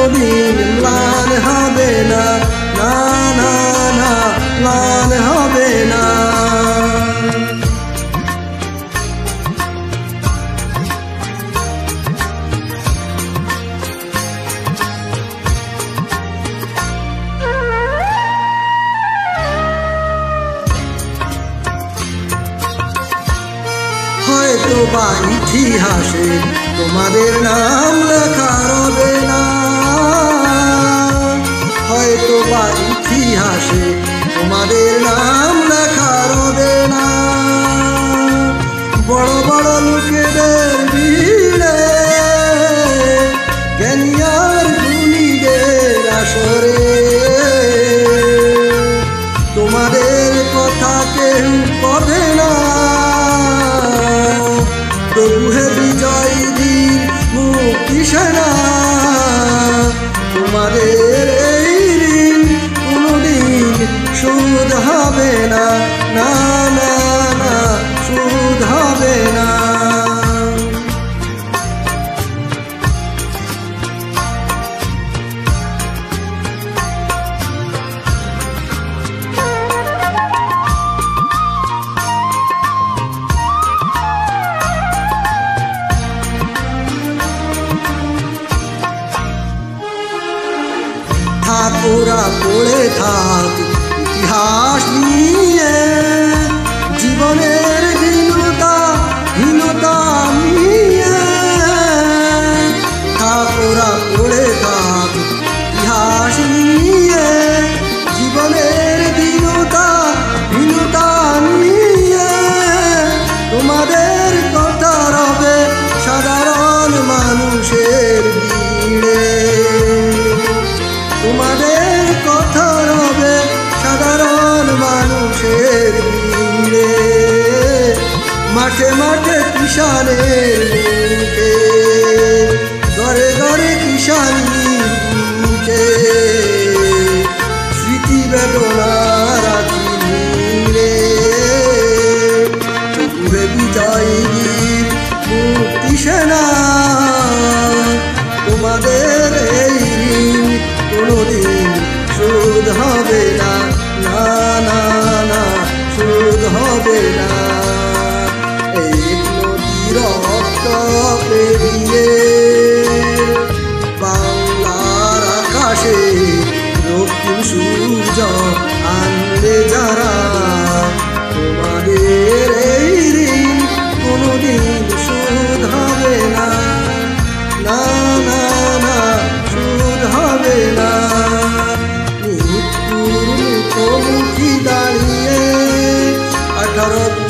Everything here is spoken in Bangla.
কোনোদিন ম্লান হবে না, না না না ম্লান হবে না। হয়তো বা ইতিহাসে তোমাদের নাম লেখা রবে না, হয়তো বা ইতিহাসে তোমাদের নাম লেখা রবে না। বড় বড় লোকেদের ভিড়ে, জ্ঞানী আর গুণীদের আসরে তোমাদের কথা কেউ কবে না। তবু হে বিজয় বীর মুক্তি সেনা, তোমাদের এই ঋণ কোনোদিন শোধ হবে না, না না না শোধ হবে না। ওরা পড়ে থাক ইতিহাস নিয়ে, জীবনের হীনতা নিয়ে। ওরা পড়ে থাক ইতিহাস নিয়ে, জীবনের হীনতা নিয়ে। তোমাদের কথা রবে সাধারণ মানুষের ভিড়ে, তোমাদের কথা রবে সাধারণ মানুষের ভিড়ে। মাঠে মাঠে কিষানের মুখে, ঘরে ঘরে কিষানির মুখে, স্মৃতি বেদনা রাখি নীড়ে। তবুহে বিজয় বীর মুক্তি সেনা, তোমাদের এই ঋণ কোনোদিন শোধ হবে না, না না না শোধ হবে না। এক নদী রক্ত পেরিয়ে বাংলার আকাশে রক্তিম সূর্য আনলে যারা, তোমাদের এই ঋণ কোনোদিন শোধ হবে না, না না না শোধ হবে না। মৃত্যুর মুখোমুখি দাঁড়িয়ে 18